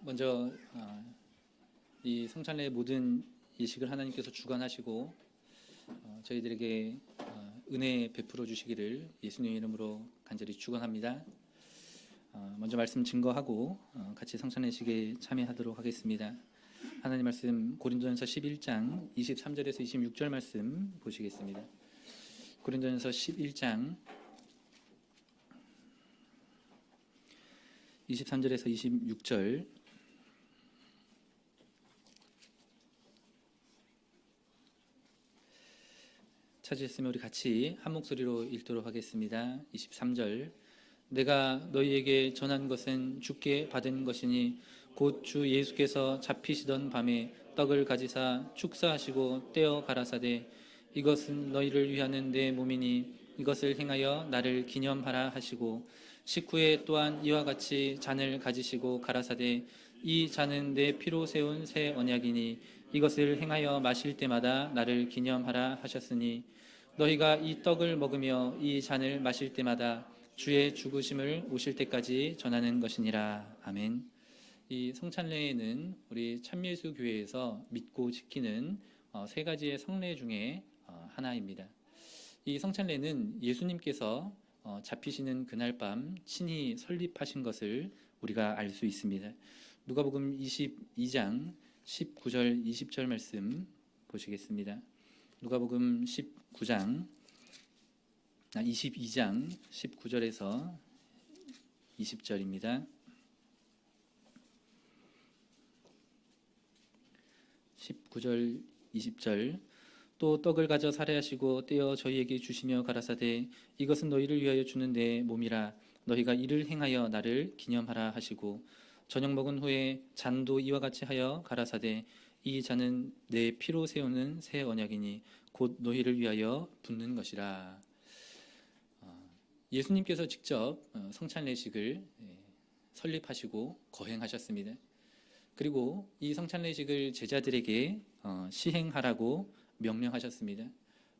먼저 이 성찬례의 모든 예식을 하나님께서 주관하시고 저희들에게 은혜 베풀어 주시기를 예수님의 이름으로 간절히 축원합니다. 먼저 말씀 증거하고 같이 성찬례식에 참여하도록 하겠습니다. 하나님 말씀 고린도전서 11장 23절에서 26절 말씀 보시겠습니다. 고린도전서 11장 23절에서 26절 찾으셨으면 우리 같이 한 목소리로 읽도록 하겠습니다. 23절 내가 너희에게 전한 것은 주께 받은 것이니 곧 주 예수께서 잡히시던 밤에 떡을 가지사 축사하시고 떼어 가라사대 이것은 너희를 위하는 내 몸이니 이것을 행하여 나를 기념하라 하시고 식후에 또한 이와 같이 잔을 가지시고 가라사대 이 잔은 내 피로 세운 새 언약이니 이것을 행하여 마실 때마다 나를 기념하라 하셨으니 너희가 이 떡을 먹으며 이 잔을 마실 때마다 주의 죽으심을 오실 때까지 전하는 것이니라. 아멘. 이 성찬례에는 우리 참예수 교회에서 믿고 지키는 세 가지의 성례 중에 하나입니다. 이 성찬례는 예수님께서 잡히시는 그날 밤 친히 설립하신 것을 우리가 알 수 있습니다. 누가복음 22장 19절 20절 말씀 보시겠습니다. 누가복음 22장 19절에서 20절입니다. 19절 20절 또 떡을 가져 살해하시고 떼어 저희에게 주시며 가라사대 이것은 너희를 위하여 주는 내 몸이라 너희가 이를 행하여 나를 기념하라 하시고 저녁 먹은 후에 잔도 이와 같이 하여 가라사대 이 잔은 내 피로 세우는 새 언약이니 곧 너희를 위하여 붓는 것이라. 예수님께서 직접 성찬례식을 설립하시고 거행하셨습니다. 그리고 이 성찬례식을 제자들에게 시행하라고 명령하셨습니다.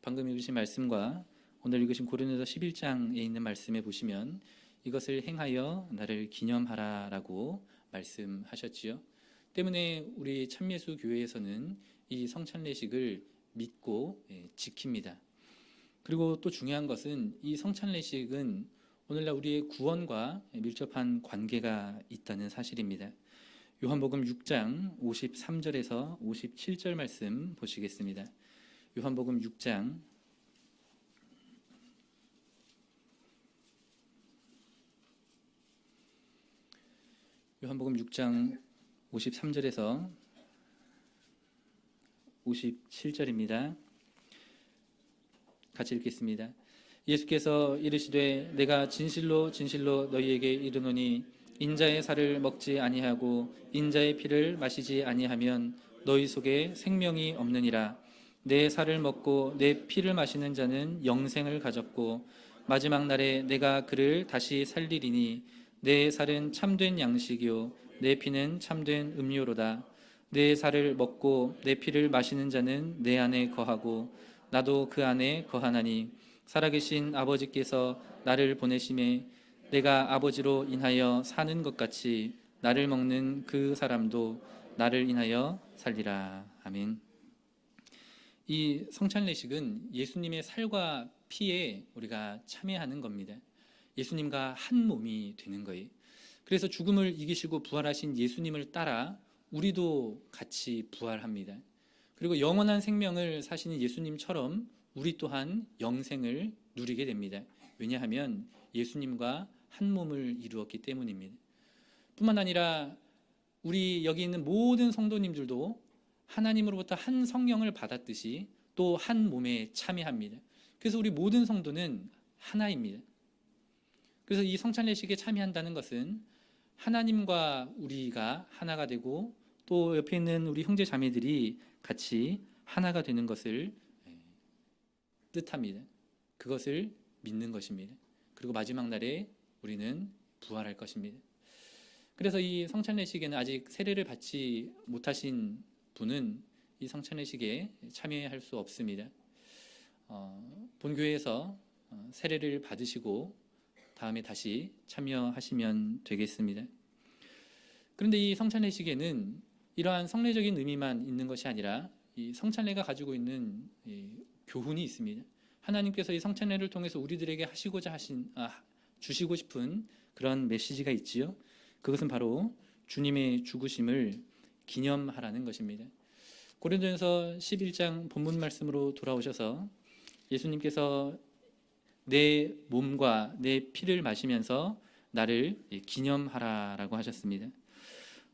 방금 읽으신 말씀과 오늘 읽으신 고린도서 11장에 있는 말씀에 보시면 이것을 행하여 나를 기념하라라고 말씀하셨지요. 때문에 우리 참예수 교회에서는 이 성찬례식을 믿고 지킵니다. 그리고 또 중요한 것은 이 성찬례식은 오늘날 우리의 구원과 밀접한 관계가 있다는 사실입니다. 요한복음 6장 53절에서 57절 말씀 보시겠습니다. 요한복음 6장 53절에서 57절입니다. 같이 읽겠습니다. 예수께서 이르시되 내가 진실로 진실로 너희에게 이르노니 인자의 살을 먹지 아니하고 인자의 피를 마시지 아니하면 너희 속에 생명이 없느니라. 내 살을 먹고 내 피를 마시는 자는 영생을 가졌고 마지막 날에 내가 그를 다시 살리리니 내 살은 참된 양식이요 내 피는 참된 음료로다. 내 살을 먹고 내 피를 마시는 자는 내 안에 거하고 나도 그 안에 거하나니 살아계신 아버지께서 나를 보내심에 내가 아버지로 인하여 사는 것 같이 나를 먹는 그 사람도 나를 인하여 살리라. 아멘. 이 성찬례식은 예수님의 살과 피에 우리가 참여하는 겁니다. 예수님과 한 몸이 되는 거예요. 그래서 죽음을 이기시고 부활하신 예수님을 따라 우리도 같이 부활합니다. 그리고 영원한 생명을 사시는 예수님처럼 우리 또한 영생을 누리게 됩니다. 왜냐하면 예수님과 한 몸을 이루었기 때문입니다. 뿐만 아니라 우리 여기 있는 모든 성도님들도 하나님으로부터 한 성령을 받았듯이 또 한 몸에 참여합니다. 그래서 우리 모든 성도는 하나입니다. 그래서 이 성찬례식에 참여한다는 것은 하나님과 우리가 하나가 되고 또 옆에 있는 우리 형제 자매들이 같이 하나가 되는 것을 뜻합니다. 그것을 믿는 것입니다. 그리고 마지막 날에 우리는 부활할 것입니다. 그래서 이 성찬례식에는 아직 세례를 받지 못하신 분은 이 성찬례식에 참여할 수 없습니다. 본교회에서 세례를 받으시고 다음에 다시 참여하시면 되겠습니다. 그런데 이 성찬례식에는 이러한 성례적인 의미만 있는 것이 아니라 이 성찬례가 가지고 있는 교훈이 있습니다. 하나님께서 이 성찬례를 통해서 우리들에게 주시고 싶은 그런 메시지가 있지요. 그것은 바로 주님의 죽으심을 기념하라는 것입니다. 고린도전서 11장 본문 말씀으로 돌아오셔서 예수님께서 내 몸과 내 피를 마시면서 나를 기념하라라고 하셨습니다.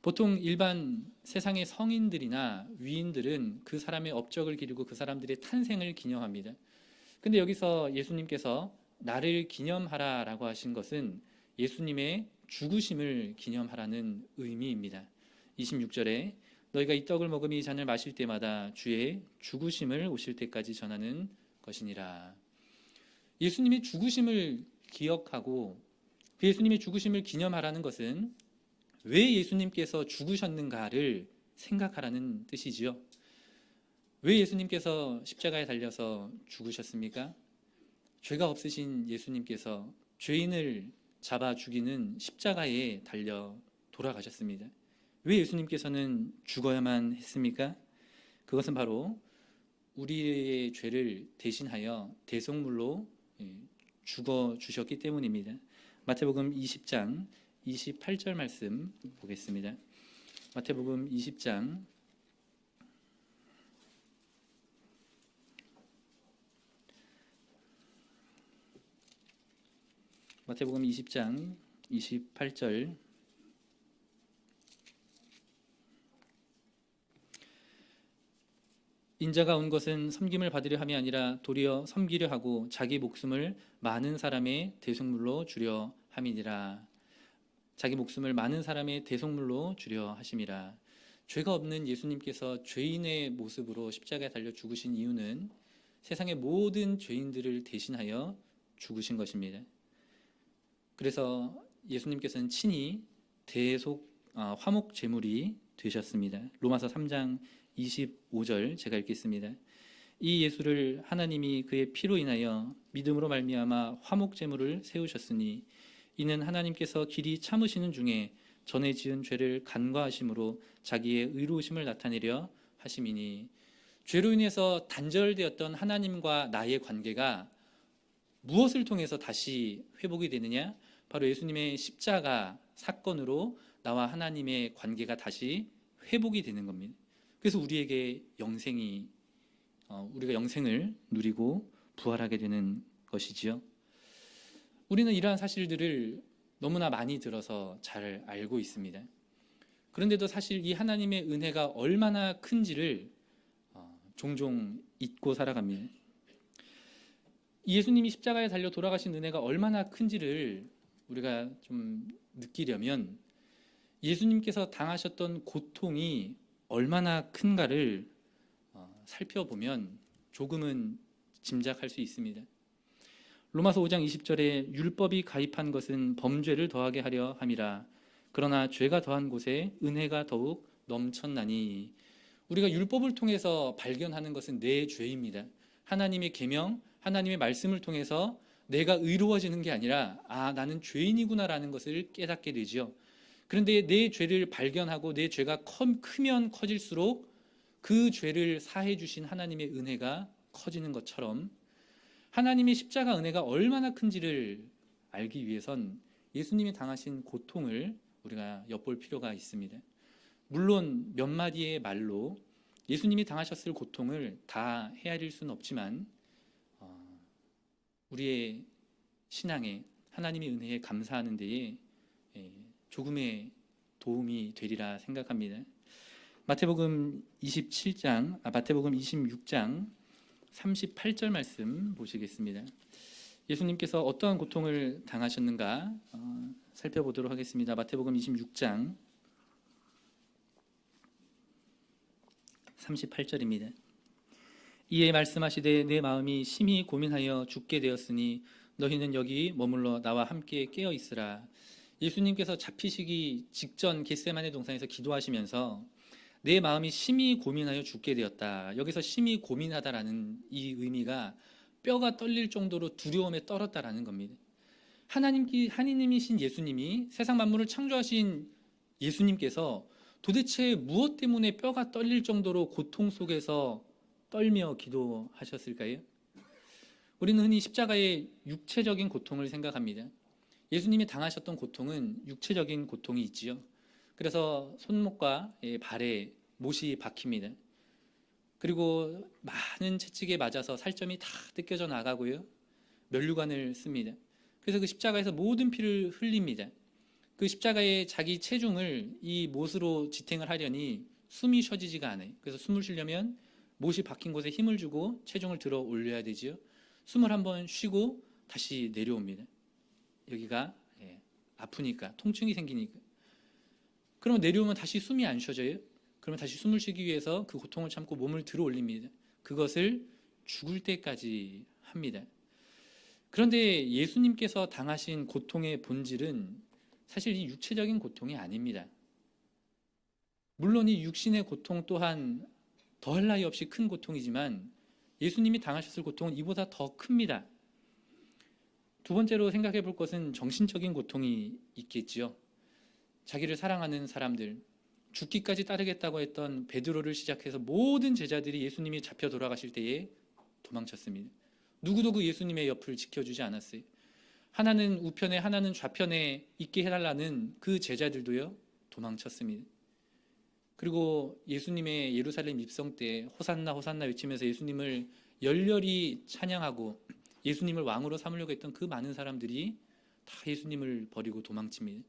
보통 일반 세상의 성인들이나 위인들은 그 사람의 업적을 기리고 그 사람들의 탄생을 기념합니다. 근데 여기서 예수님께서 나를 기념하라라고 하신 것은 예수님의 죽으심을 기념하라는 의미입니다. 26절에 너희가 이 떡을 먹으며 이 잔을 마실 때마다 주의 죽으심을 오실 때까지 전하는 것이니라. 예수님의 죽으심을 기억하고 그 예수님의 죽으심을 기념하라는 것은 왜 예수님께서 죽으셨는가를 생각하라는 뜻이지요. 왜 예수님께서 십자가에 달려서 죽으셨습니까? 죄가 없으신 예수님께서 죄인을 잡아 죽이는 십자가에 달려 돌아가셨습니다. 왜 예수님께서는 죽어야만 했습니까? 그것은 바로 우리의 죄를 대신하여 대속물로 죽어 주셨기 때문입니다. 마태복음 20장 28절 말씀 보겠습니다. 마태복음 20장 28절 인자가 온 것은 섬김을 받으려 함이 아니라 도리어 섬기려 하고 자기 목숨을 많은 사람의 대속물로 주려 함이니라. 자기 목숨을 많은 사람의 대속물로 주려 하심이라. 죄가 없는 예수님께서 죄인의 모습으로 십자가에 달려 죽으신 이유는 세상의 모든 죄인들을 대신하여 죽으신 것입니다. 그래서 예수님께서는 친히 화목 제물이 되셨습니다. 로마서 3장 25절 제가 읽겠습니다. 이 예수를 하나님이 그의 피로 인하여 믿음으로 말미암아 화목 제물을 세우셨으니 이는 하나님께서 길이 참으시는 중에 전에 지은 죄를 간과하심으로 자기의 의로우심을 나타내려 하심이니. 죄로 인해서 단절되었던 하나님과 나의 관계가 무엇을 통해서 다시 회복이 되느냐? 바로 예수님의 십자가 사건으로 나와 하나님의 관계가 다시 회복이 되는 겁니다. 그래서 우리에게 우리가 영생을 누리고 부활하게 되는 것이지요. 우리는 이러한 사실들을 너무나 많이 들어서 잘 알고 있습니다. 그런데도 사실 이 하나님의 은혜가 얼마나 큰지를 종종 잊고 살아갑니다. 예수님이 십자가에 달려 돌아가신 은혜가 얼마나 큰지를 우리가 좀 느끼려면 예수님께서 당하셨던 고통이 얼마나 큰가를 살펴보면 조금은 짐작할 수 있습니다. 로마서 5장 20절에 율법이 가입한 것은 범죄를 더하게 하려 함이라. 그러나 죄가 더한 곳에 은혜가 더욱 넘쳤나니. 우리가 율법을 통해서 발견하는 것은 내 죄입니다. 하나님의 계명, 하나님의 말씀을 통해서 내가 의로워지는 게 아니라 나는 죄인이구나라는 것을 깨닫게 되죠. 그런데 내 죄를 발견하고 내 죄가 크면 커질수록 그 죄를 사해 주신 하나님의 은혜가 커지는 것처럼 하나님의 십자가 은혜가 얼마나 큰지를 알기 위해선 예수님이 당하신 고통을 우리가 엿볼 필요가 있습니다. 물론 몇 마디의 말로 예수님이 당하셨을 고통을 다 헤아릴 수는 없지만 우리의 신앙에 하나님의 은혜에 감사하는 데에 조금의 도움이 되리라 생각합니다. 마태복음 26장 38절 말씀 보시겠습니다. 예수님께서 어떠한 고통을 당하셨는가 살펴보도록 하겠습니다. 마태복음 26장 38절입니다. 이에 말씀하시되 내 마음이 심히 고민하여 죽게 되었으니 너희는 여기 머물러 나와 함께 깨어 있으라. 예수님께서 잡히시기 직전 겟세마네 동산에서 기도하시면서 내 마음이 심히 고민하여 죽게 되었다. 여기서 심히 고민하다라는 이 의미가 뼈가 떨릴 정도로 두려움에 떨었다라는 겁니다. 하나님이신 예수님이 세상 만물을 창조하신 예수님께서 도대체 무엇 때문에 뼈가 떨릴 정도로 고통 속에서 떨며 기도하셨을까요? 우리는 흔히 십자가의 육체적인 고통을 생각합니다. 예수님이 당하셨던 고통은 육체적인 고통이 있지요. 그래서 손목과 발에 못이 박힙니다. 그리고 많은 채찍에 맞아서 살점이 다 뜯겨져 나가고요. 면류관을 씁니다. 그래서 그 십자가에서 모든 피를 흘립니다. 그 십자가의 자기 체중을 이 못으로 지탱을 하려니 숨이 쉬어지지가 않아요. 그래서 숨을 쉬려면 못이 박힌 곳에 힘을 주고 체중을 들어 올려야 되지요. 숨을 한번 쉬고 다시 내려옵니다. 여기가 아프니까, 통증이 생기니까. 그러면 내려오면 다시 숨이 안 쉬어져요. 그러면 다시 숨을 쉬기 위해서 그 고통을 참고 몸을 들어 올립니다. 그것을 죽을 때까지 합니다. 그런데 예수님께서 당하신 고통의 본질은 사실 이 육체적인 고통이 아닙니다. 물론 이 육신의 고통 또한 더할 나위 없이 큰 고통이지만 예수님이 당하셨을 고통은 이보다 더 큽니다. 두 번째로 생각해 볼 것은 정신적인 고통이 있겠지요. 자기를 사랑하는 사람들, 죽기까지 따르겠다고 했던 베드로를 시작해서 모든 제자들이 예수님이 잡혀 돌아가실 때에 도망쳤습니다. 누구도 그 예수님의 옆을 지켜주지 않았어요. 하나는 우편에 하나는 좌편에 있게 해달라는 그 제자들도요 도망쳤습니다. 그리고 예수님의 예루살렘 입성 때 호산나 호산나 외치면서 예수님을 열렬히 찬양하고 예수님을 왕으로 삼으려고 했던 그 많은 사람들이 다 예수님을 버리고 도망칩니다.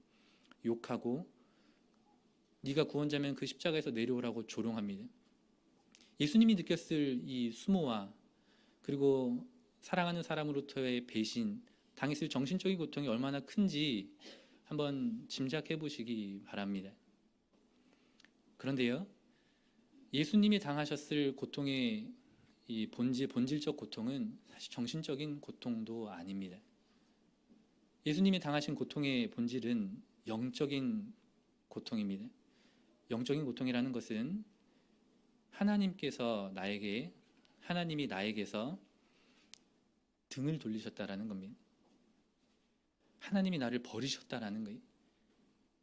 욕하고 네가 구원자면 그 십자가에서 내려오라고 조롱합니다. 예수님이 느꼈을 이 수모와 그리고 사랑하는 사람으로부터의 배신, 당했을 정신적인 고통이 얼마나 큰지 한번 짐작해 보시기 바랍니다. 그런데요, 예수님이 당하셨을 고통의 이 본질적 고통은 사실 정신적인 고통도 아닙니다. 예수님이 당하신 고통의 본질은 영적인 고통입니다. 영적인 고통이라는 것은 하나님이 나에게서 등을 돌리셨다라는 겁니다. 하나님이 나를 버리셨다라는 거예요.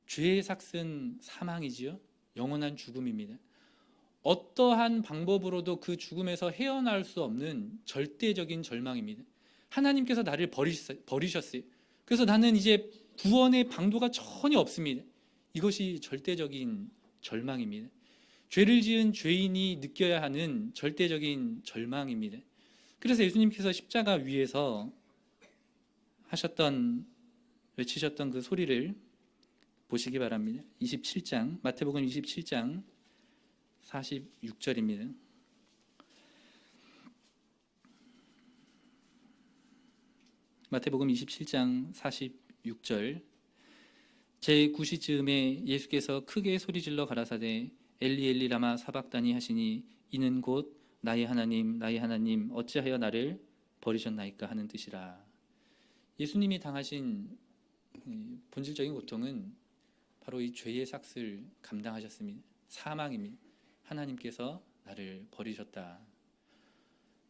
죄의 삭은 사망이지요. 영원한 죽음입니다. 어떠한 방법으로도 그 죽음에서 헤어나올 수 없는 절대적인 절망입니다. 하나님께서 나를 버리셨어요. 그래서 나는 이제 구원의 방도가 전혀 없습니다. 이것이 절대적인 절망입니다. 죄를 지은 죄인이 느껴야 하는 절대적인 절망입니다. 그래서 예수님께서 십자가 위에서 외치셨던 그 소리를 보시기 바랍니다. 27장, 마태복음 27장 46절입니다. 마태복음 27장 46절. 제9시 즈음에 예수께서 크게 소리질러 가라사대 엘리 엘리 라마 사박다니 하시니 이는 곧 나의 하나님 나의 하나님 어찌하여 나를 버리셨나이까 하는 뜻이라. 예수님이 당하신 본질적인 고통은 바로 이 죄의 삭을 감당하셨습니다. 사망입니다. 하나님께서 나를 버리셨다.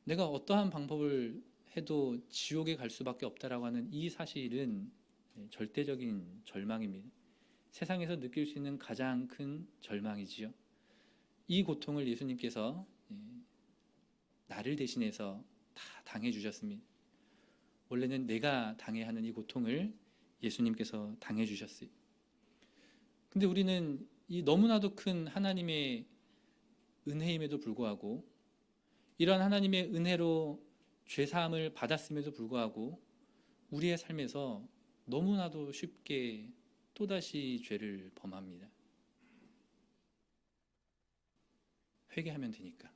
내가 어떠한 방법을 해도 지옥에 갈 수밖에 없다라고 하는 이 사실은 절대적인 절망입니다. 세상에서 느낄 수 있는 가장 큰 절망이지요. 이 고통을 예수님께서 나를 대신해서 다 당해 주셨습니다. 원래는 내가 당해야 하는 이 고통을 예수님께서 당해 주셨어요. 근데 우리는 이 너무나도 큰 하나님의 은혜임에도 불구하고 이러한 하나님의 은혜로 죄사함을 받았음에도 불구하고 우리의 삶에서 너무나도 쉽게 또다시 죄를 범합니다. 회개하면 되니까.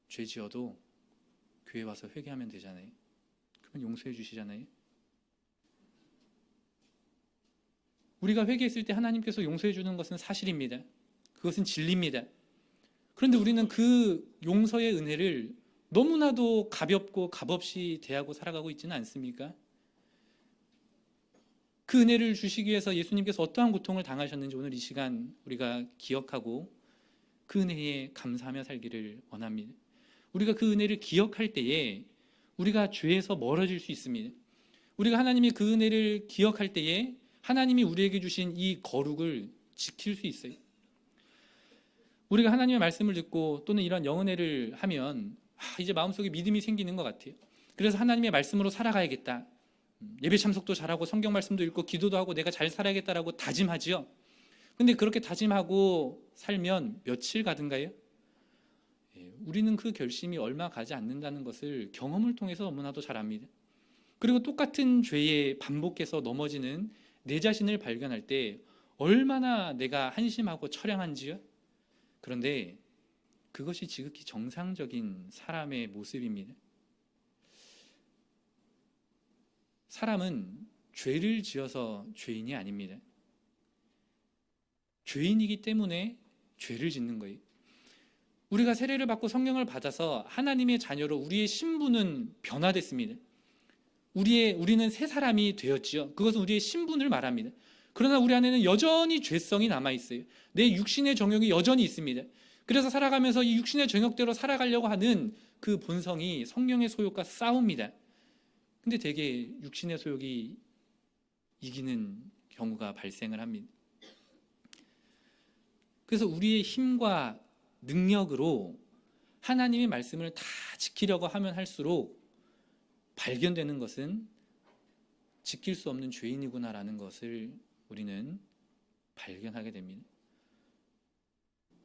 죄 지어도 교회 와서 회개하면 되잖아요. 그러면 용서해 주시잖아요. 우리가 회개했을 때 하나님께서 용서해 주는 것은 사실입니다. 그것은 진리입니다. 그런데 우리는 그 용서의 은혜를 너무나도 가볍고 값없이 대하고 살아가고 있지는 않습니까? 그 은혜를 주시기 위해서 예수님께서 어떠한 고통을 당하셨는지 오늘 이 시간 우리가 기억하고 그 은혜에 감사하며 살기를 원합니다. 우리가 그 은혜를 기억할 때에 우리가 죄에서 멀어질 수 있습니다. 우리가 하나님의 그 은혜를 기억할 때에 하나님이 우리에게 주신 이 거룩을 지킬 수 있어요. 우리가 하나님의 말씀을 듣고 또는 이런 영은혜를 하면 이제 마음속에 믿음이 생기는 것 같아요. 그래서 하나님의 말씀으로 살아가야겠다. 예배 참석도 잘하고 성경 말씀도 읽고 기도도 하고 내가 잘 살아야겠다라고 다짐하지요. 근데 그렇게 다짐하고 살면 며칠 가든가요? 우리는 그 결심이 얼마 가지 않는다는 것을 경험을 통해서 너무나도 잘 압니다. 그리고 똑같은 죄에 반복해서 넘어지는 내 자신을 발견할 때 얼마나 내가 한심하고 처량한지요. 그런데 그것이 지극히 정상적인 사람의 모습입니다. 사람은 죄를 지어서 죄인이 아닙니다. 죄인이기 때문에 죄를 짓는 거예요. 우리가 세례를 받고 성령을 받아서 하나님의 자녀로 우리의 신분은 변화됐습니다. 우리는 새 사람이 되었지요. 그것은 우리의 신분을 말합니다. 그러나 우리 안에는 여전히 죄성이 남아있어요. 내 육신의 정욕이 여전히 있습니다. 그래서 살아가면서 이 육신의 정욕대로 살아가려고 하는 그 본성이 성령의 소욕과 싸웁니다. 근데 대개 육신의 소욕이 이기는 경우가 발생을 합니다. 그래서 우리의 힘과 능력으로 하나님의 말씀을 다 지키려고 하면 할수록 발견되는 것은 지킬 수 없는 죄인이구나라는 것을 우리는 발견하게 됩니다.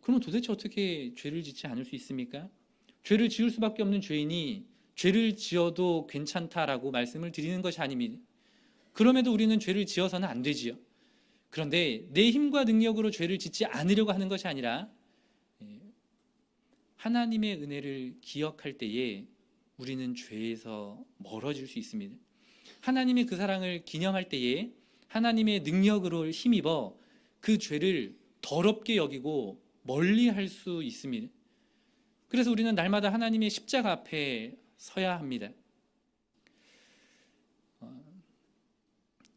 그럼 도대체 어떻게 죄를 짓지 않을 수 있습니까? 죄를 지을 수밖에 없는 죄인이 죄를 지어도 괜찮다라고 말씀을 드리는 것이 아닙니다. 그럼에도 우리는 죄를 지어서는 안 되지요. 그런데 내 힘과 능력으로 죄를 짓지 않으려고 하는 것이 아니라 하나님의 은혜를 기억할 때에 우리는 죄에서 멀어질 수 있습니다. 하나님의 그 사랑을 기념할 때에 하나님의 능력으로 힘입어 그 죄를 더럽게 여기고 멀리 할 수 있습니다. 그래서 우리는 날마다 하나님의 십자가 앞에 서야 합니다.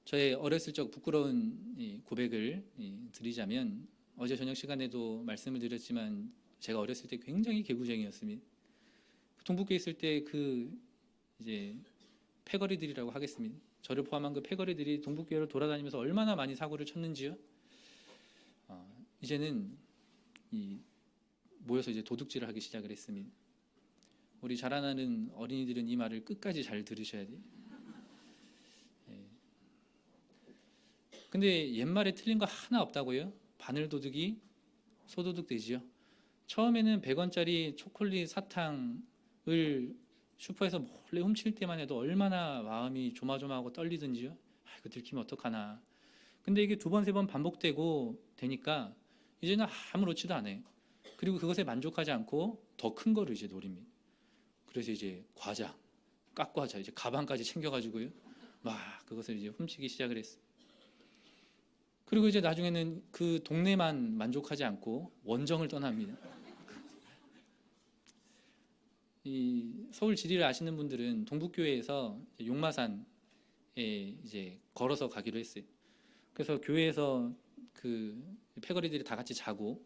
저의 어렸을 적 부끄러운 고백을 드리자면, 어제 저녁 시간에도 말씀을 드렸지만 제가 어렸을 때 굉장히 개구쟁이였습니다. 동북교에 있을 때 이제 패거리들이라고 하겠습니다. 저를 포함한 그 패거리들이 동북교회를 돌아다니면서 얼마나 많이 사고를 쳤는지요. 이제는 모여서 이제 도둑질을 하기 시작을 했습니다. 우리 자라나는 어린이들은 이 말을 끝까지 잘 들으셔야 돼요. 근데 옛말에 틀린 거 하나 없다고요? 바늘도둑이 소도둑 되지요. 처음에는 100원짜리 초콜릿 사탕을 슈퍼에서 몰래 훔칠 때만 해도 얼마나 마음이 조마조마하고 떨리든지요. 이거 들키면 어떡하나. 근데 이게 2번, 3번 반복되고 되니까 이제는 아무렇지도 않아요. 그리고 그것에 만족하지 않고 더 큰 거를 이제 노립니다. 그래서 이제 과자, 깍과자, 이제 가방까지 챙겨가지고요. 막 그것을 이제 훔치기 시작을 했어요. 그리고 이제 나중에는 그 동네만 만족하지 않고 원정을 떠납니다. 이 서울 지리를 아시는 분들은 동북교회에서 용마산에 이제 걸어서 가기로 했어요. 그래서 교회에서 그 패거리들이 다 같이 자고,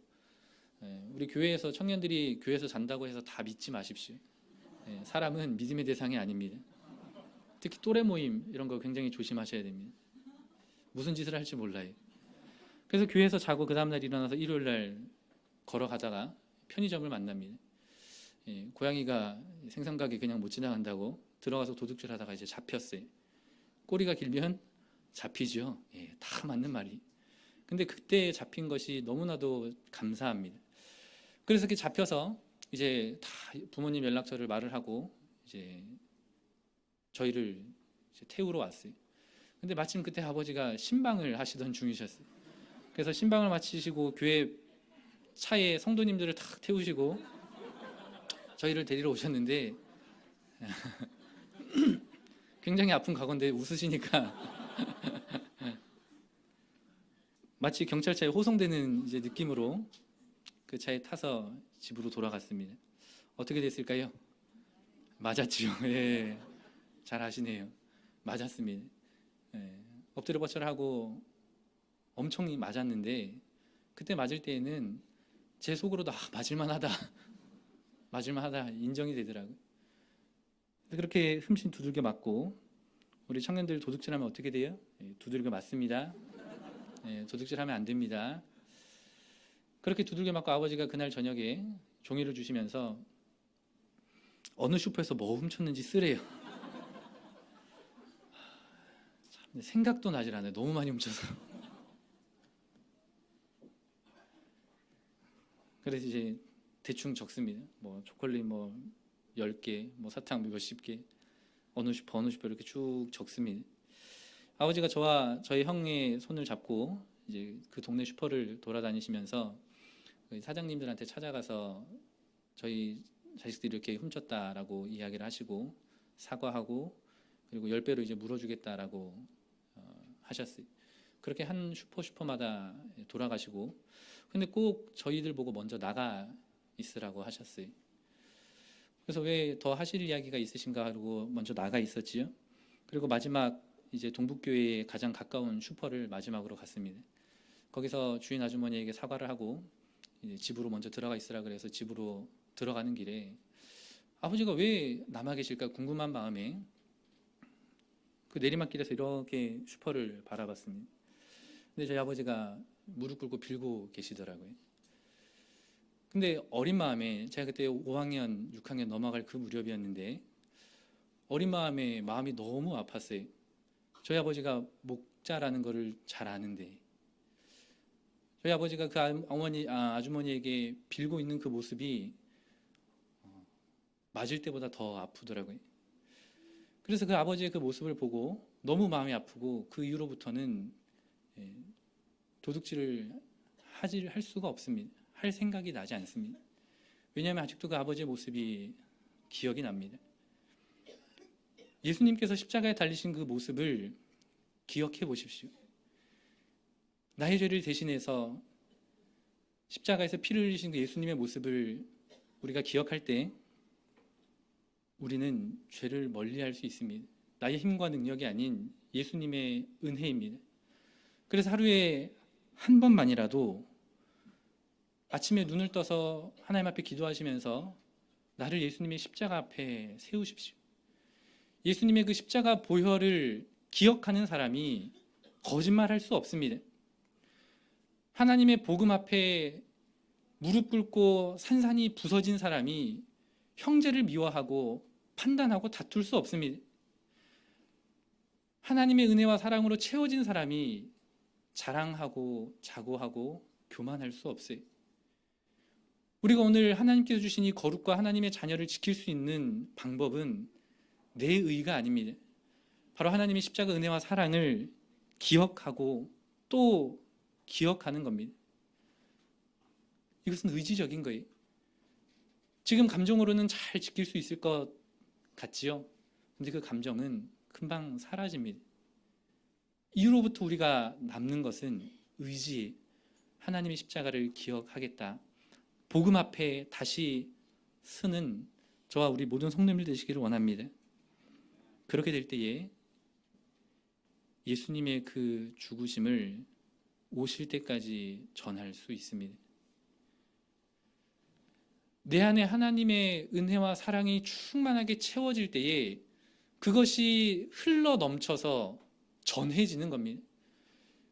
우리 교회에서 청년들이 교회에서 잔다고 해서 다 믿지 마십시오. 사람은 믿음의 대상이 아닙니다. 특히 또래 모임 이런 거 굉장히 조심하셔야 됩니다. 무슨 짓을 할지 몰라요. 그래서 교회에서 자고 그 다음날 일어나서 일요일 날 걸어가다가 편의점을 만납니다. 고양이가 생선가게 그냥 못 지나간다고 들어가서 도둑질 하다가 이제 잡혔어요. 꼬리가 길면 잡히죠. 다 맞는 말이. 근데 그때 잡힌 것이 너무나도 감사합니다. 그래서 이렇게 잡혀서 이제 다 부모님 연락처를 말을 하고 이제 저희를 이제 태우러 왔어요. 근데 마침 그때 아버지가 신방을 하시던 중이셨어요. 그래서 신방을 마치시고 교회 차에 성도님들을 탁 태우시고 저희를 데리러 오셨는데 굉장히 아픈 각오인데 웃으시니까 마치 경찰차에 호송되는 이제 느낌으로 그 차에 타서 집으로 돌아갔습니다. 어떻게 됐을까요? 맞았지요. 예, 잘 아시네요. 맞았습니다. 엎드려 버쳐를 하고 엄청 맞았는데 그때 맞을 때에는 제 속으로도 맞을만하다 인정이 되더라고요. 그렇게 흠씬 두들겨 맞고 우리 청년들 도둑질하면 어떻게 돼요? 두들겨 맞습니다. 도둑질하면 안 됩니다. 그렇게 두들겨 맞고 아버지가 그날 저녁에 종이를 주시면서 어느 슈퍼에서 뭐 훔쳤는지 쓰래요. 참, 생각도 나질 않아요. 너무 많이 훔쳐서. 그래서 이제 대충 적습니다. 뭐 초콜릿 뭐 10개, 뭐 사탕 뭐 몇십 개, 어느 슈퍼 이렇게 쭉 적습니다. 아버지가 저와 저희 형의 손을 잡고 이제 그 동네 슈퍼를 돌아다니시면서 사장님들한테 찾아가서 저희 자식들이 이렇게 훔쳤다라고 이야기를 하시고 사과하고 그리고 10배로 이제 물어주겠다라고 하셨어요. 그렇게 한 슈퍼마다 돌아가시고 근데 꼭 저희들 보고 먼저 나가 있으라고 하셨어요. 그래서 왜 더 하실 이야기가 있으신가 하고 먼저 나가 있었지요. 그리고 마지막 이제 동북교회에 가장 가까운 슈퍼를 마지막으로 갔습니다. 거기서 주인 아주머니에게 사과를 하고 이제 집으로 먼저 들어가 있으라 그래서 집으로 들어가는 길에 아버지가 왜 남아 계실까 궁금한 마음에 그 내리막길에서 이렇게 슈퍼를 바라봤습니다. 근데 저희 아버지가 무릎 꿇고 빌고 계시더라고요. 근데 어린 마음에 제가 그때 5학년, 6학년 넘어갈 그 무렵이었는데 어린 마음에 마음이 너무 아팠어요. 저희 아버지가 목자라는 거를 잘 아는데 저희 아버지가 그 아주머니에게 빌고 있는 그 모습이 맞을 때보다 더 아프더라고요. 그래서 그 아버지의 그 모습을 보고 너무 마음이 아프고 그 이후로부터는 도둑질을 할 수가 없습니다. 할 생각이 나지 않습니다. 왜냐하면 아직도 그 아버지의 모습이 기억이 납니다. 예수님께서 십자가에 달리신 그 모습을 기억해 보십시오. 나의 죄를 대신해서 십자가에서 피를 흘리신 그 예수님의 모습을 우리가 기억할 때 우리는 죄를 멀리할 수 있습니다. 나의 힘과 능력이 아닌 예수님의 은혜입니다. 그래서 하루에 한 번만이라도 아침에 눈을 떠서 하나님 앞에 기도하시면서 나를 예수님의 십자가 앞에 세우십시오. 예수님의 그 십자가 보혈을 기억하는 사람이 거짓말할 수 없습니다. 하나님의 복음 앞에 무릎 꿇고 산산이 부서진 사람이 형제를 미워하고 판단하고 다툴 수 없습니다. 하나님의 은혜와 사랑으로 채워진 사람이 자랑하고 자고하고 교만할 수 없어요. 우리가 오늘 하나님께서 주신 이 거룩과 하나님의 자녀를 지킬 수 있는 방법은 내 의가 아닙니다. 바로 하나님의 십자가 은혜와 사랑을 기억하고 또 기억하는 겁니다. 이것은 의지적인 거예요. 지금 감정으로는 잘 지킬 수 있을 것 같지요? 근데 그 감정은 금방 사라집니다. 이후로부터 우리가 남는 것은 의지, 하나님의 십자가를 기억하겠다. 복음 앞에 다시 서는 저와 우리 모든 성도님들 되시기를 원합니다. 그렇게 될 때에 예수님의 그 죽으심을 오실 때까지 전할 수 있습니다. 내 안에 하나님의 은혜와 사랑이 충만하게 채워질 때에 그것이 흘러 넘쳐서 전해지는 겁니다.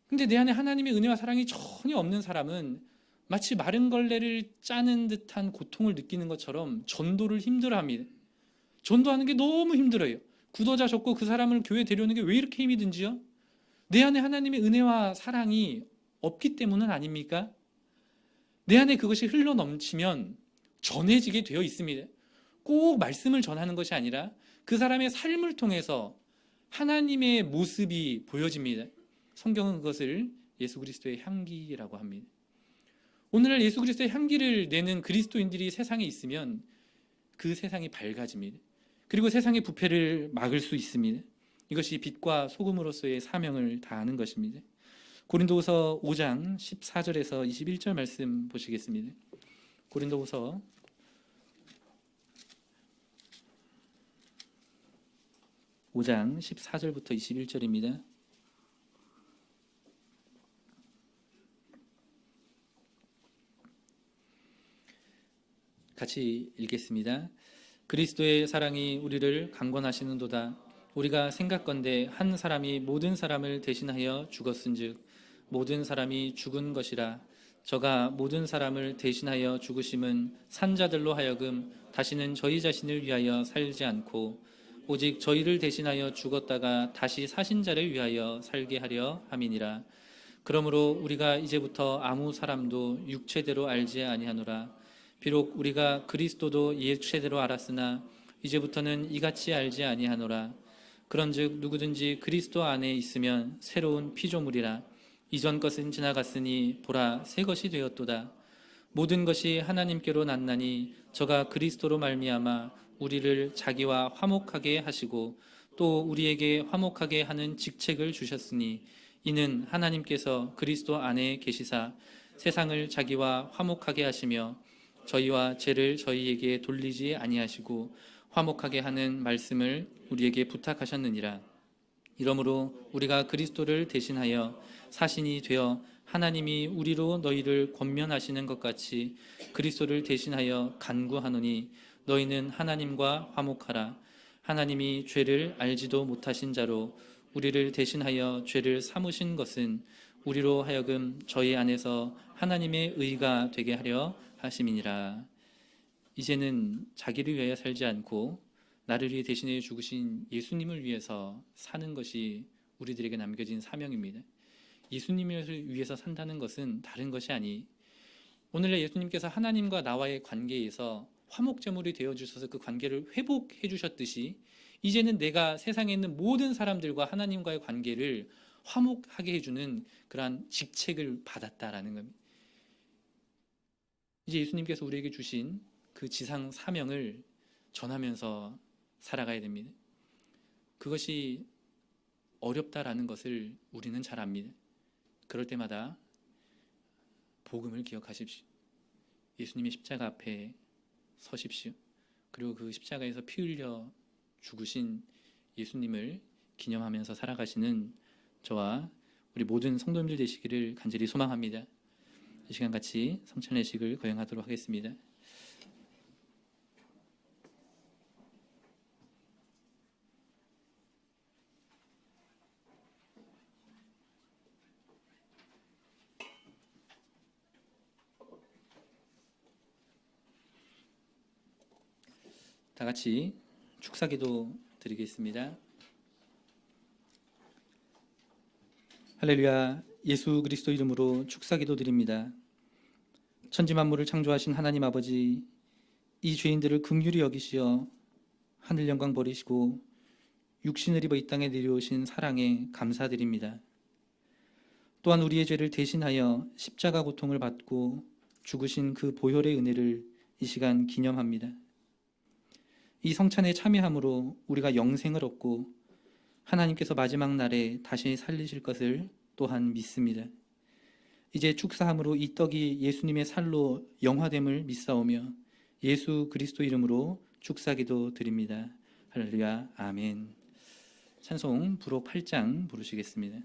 근데 내 안에 하나님의 은혜와 사랑이 전혀 없는 사람은 마치 마른 걸레를 짜는 듯한 고통을 느끼는 것처럼 전도를 힘들어합니다. 전도하는 게 너무 힘들어요. 구도자 적고 그 사람을 교회에 데려오는 게 왜 이렇게 힘이 든지요? 내 안에 하나님의 은혜와 사랑이 없기 때문은 아닙니까? 내 안에 그것이 흘러 넘치면 전해지게 되어 있습니다. 꼭 말씀을 전하는 것이 아니라 그 사람의 삶을 통해서 하나님의 모습이 보여집니다. 성경은 그것을 예수 그리스도의 향기라고 합니다. 오늘날 예수 그리스도의 향기를 내는 그리스도인들이 세상에 있으면 그 세상이 밝아집니다. 그리고 세상의 부패를 막을 수 있습니다. 이것이 빛과 소금으로서의 사명을 다하는 것입니다. 고린도후서 5장 14절에서 21절 말씀 보시겠습니다. 고린도후서 5장 14절부터 21절입니다. 같이 읽겠습니다. 그리스도의 사랑이 우리를 강권하시는도다. 우리가 생각건대 한 사람이 모든 사람을 대신하여 죽었은즉 모든 사람이 죽은 것이라. 저가 모든 사람을 대신하여 죽으심은 산자들로 하여금 다시는 저희 자신을 위하여 살지 않고 오직 저희를 대신하여 죽었다가 다시 사신 자를 위하여 살게 하려 함이니라. 그러므로 우리가 이제부터 아무 사람도 육체대로 알지 아니하노라. 비록 우리가 그리스도도 육체대로 알았으나 이제부터는 이같이 알지 아니하노라. 그런즉 누구든지 그리스도 안에 있으면 새로운 피조물이라. 이전 것은 지나갔으니 보라 새 것이 되었도다. 모든 것이 하나님께로 났나니 저가 그리스도로 말미암아 우리를 자기와 화목하게 하시고 또 우리에게 화목하게 하는 직책을 주셨으니 이는 하나님께서 그리스도 안에 계시사 세상을 자기와 화목하게 하시며 저희와 죄를 저희에게 돌리지 아니하시고 화목하게 하는 말씀을 우리에게 부탁하셨느니라. 이러므로 우리가 그리스도를 대신하여 사신이 되어 하나님이 우리로 너희를 권면하시는 것 같이 그리스도를 대신하여 간구하노니 너희는 하나님과 화목하라. 하나님이 죄를 알지도 못하신 자로 우리를 대신하여 죄를 삼으신 것은 우리로 하여금 저희 안에서 하나님의 의가 되게 하려 하심이니라. 이제는 자기를 위하여 살지 않고 나를 위해 대신해 죽으신 예수님을 위해서 사는 것이 우리들에게 남겨진 사명입니다. 예수님을 위해서 산다는 것은 다른 것이 아니, 오늘날 예수님께서 하나님과 나와의 관계에서 화목제물이 되어주셔서 그 관계를 회복해 주셨듯이 이제는 내가 세상에 있는 모든 사람들과 하나님과의 관계를 화목하게 해주는 그러한 직책을 받았다라는 겁니다. 이제 예수님께서 우리에게 주신 그 지상 사명을 전하면서 살아가야 됩니다. 그것이 어렵다라는 것을 우리는 잘 압니다. 그럴 때마다 복음을 기억하십시오. 예수님의 십자가 앞에 서십시오. 그리고 그 십자가에서 피 흘려 죽으신 예수님을 기념하면서 살아가시는 저와 우리 모든 성도님들 되시기를 간절히 소망합니다. 이 시간 같이 성찬례식을 거행하도록 하겠습니다. 다 같이 축사기도 드리겠습니다. 할렐루야. 예수 그리스도 이름으로 축사기도 드립니다. 천지 만물을 창조하신 하나님 아버지, 이 죄인들을 긍휼히 여기시어 하늘 영광 버리시고 육신을 입어 이 땅에 내려오신 사랑에 감사드립니다. 또한 우리의 죄를 대신하여 십자가 고통을 받고 죽으신 그 보혈의 은혜를 이 시간 기념합니다. 이 성찬에 참여함으로 우리가 영생을 얻고 하나님께서 마지막 날에 다시 살리실 것을 또한 믿습니다. 이제 축사함으로 이 떡이 예수님의 살로 영화됨을 믿사오며 예수 그리스도 이름으로 축사기도 드립니다. 할렐루야. 아멘. 찬송 부록 8장 부르시겠습니다.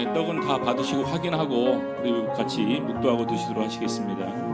떡은 다 받으시고 확인하고 우리 같이 묵도하고 드시도록 하시겠습니다.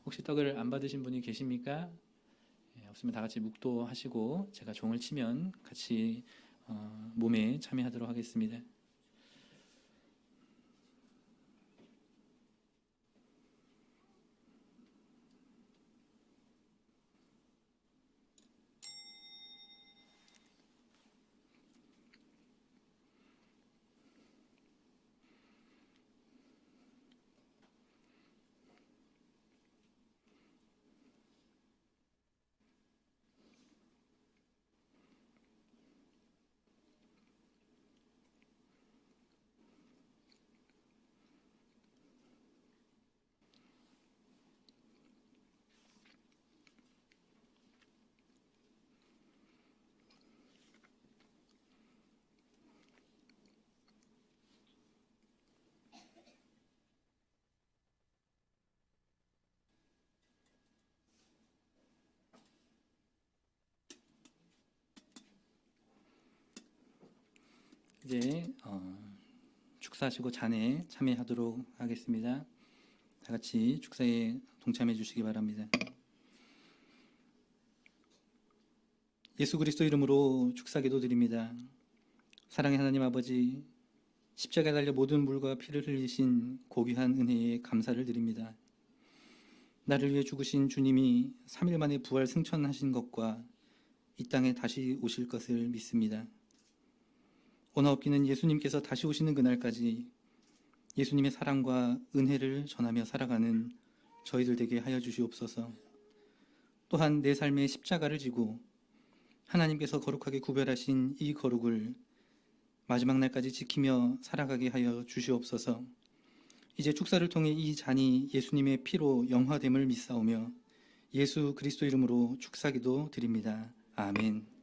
혹시 떡을 안 받으신 분이 계십니까? 없으면 다 같이 묵도하시고 제가 종을 치면 같이 몸에 참여하도록 하겠습니다. 이제 축사하시고 잔에 참여하도록 하겠습니다. 다 같이 축사에 동참해 주시기 바랍니다. 예수 그리스도 이름으로 축사기도 드립니다. 사랑의 하나님 아버지, 십자가에 달려 모든 물과 피를 흘리신 고귀한 은혜에 감사를 드립니다. 나를 위해 죽으신 주님이 3일 만에 부활 승천하신 것과 이 땅에 다시 오실 것을 믿습니다. 오나 없기는 예수님께서 다시 오시는 그날까지 예수님의 사랑과 은혜를 전하며 살아가는 저희들 되게 하여 주시옵소서. 또한 내 삶의 십자가를 지고 하나님께서 거룩하게 구별하신 이 거룩을 마지막 날까지 지키며 살아가게 하여 주시옵소서. 이제 축사를 통해 이 잔이 예수님의 피로 영화됨을 믿사오며 예수 그리스도 이름으로 축사기도 드립니다. 아멘.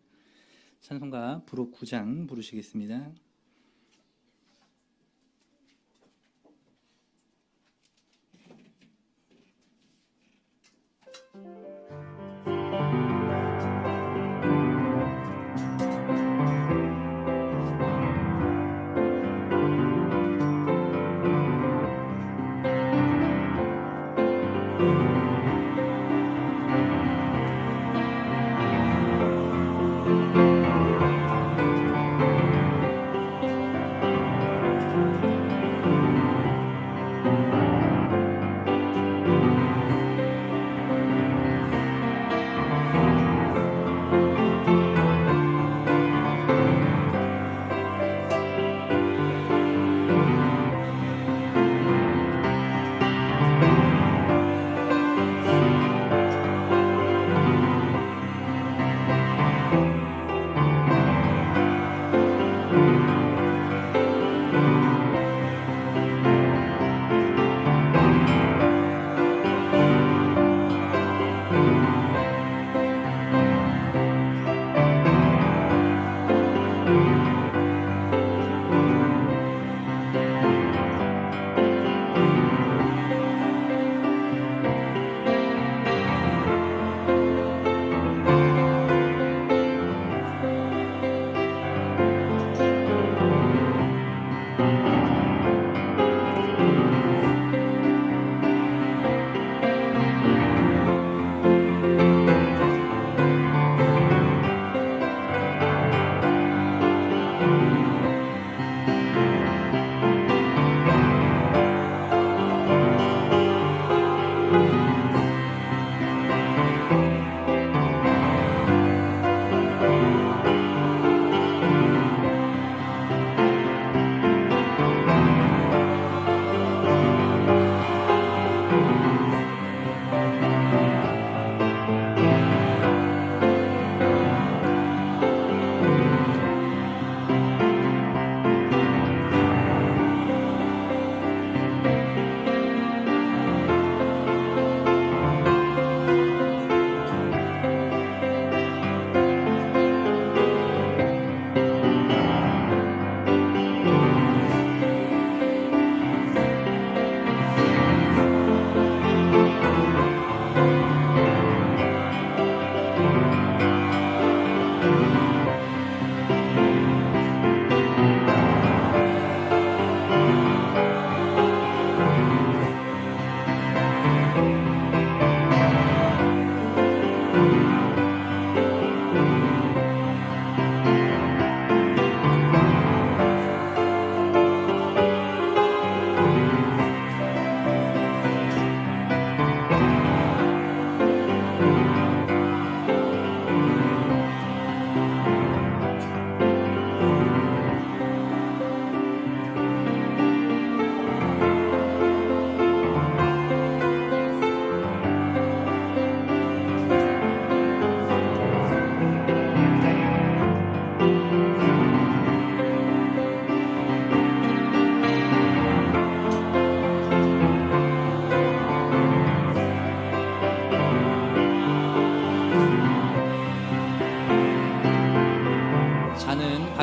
찬송가 부록 9장 부르시겠습니다.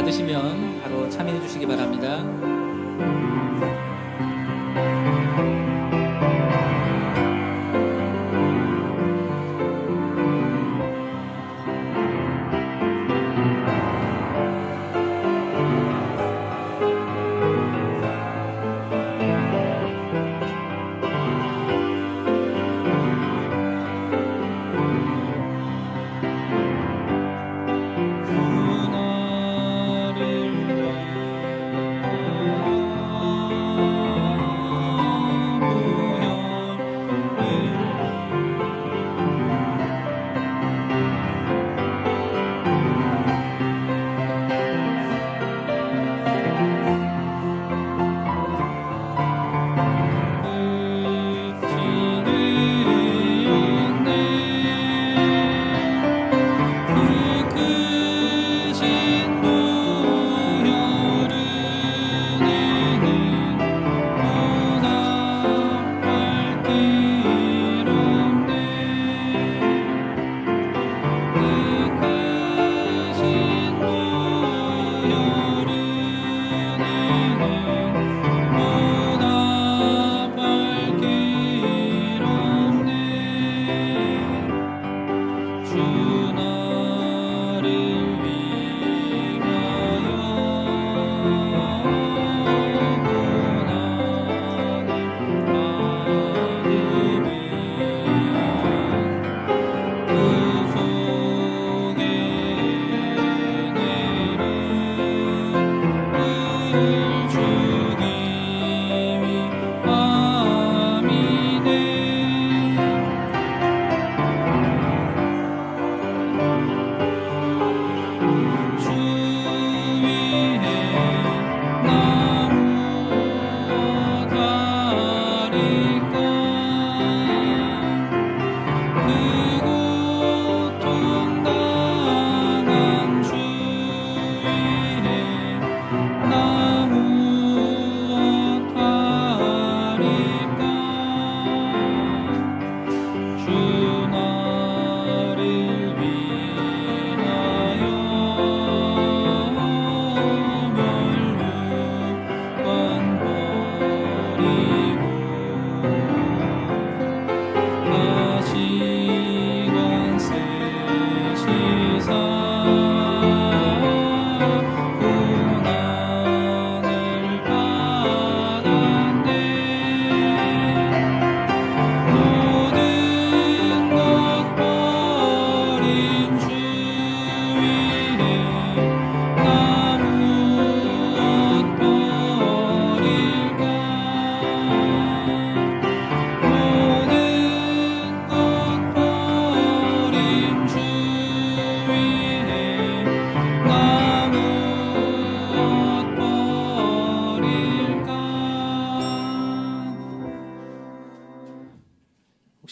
받으시면 바로 참여해 주시기 바랍니다. 나를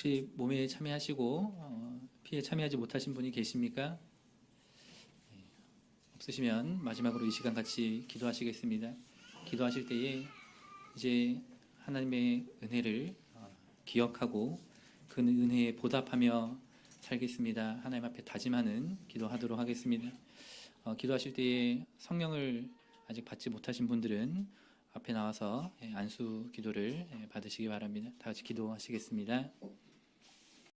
혹시 몸에 참여하시고 피에 참여하지 못하신 분이 계십니까? 없으시면 마지막으로 이 시간 같이 기도하시겠습니다. 기도하실 때에 이제 하나님의 은혜를 기억하고 그 은혜에 보답하며 살겠습니다. 하나님 앞에 다짐하는 기도하도록 하겠습니다. 기도하실 때에 성령을 아직 받지 못하신 분들은 앞에 나와서 안수 기도를 받으시기 바랍니다. 다 같이 기도하시겠습니다.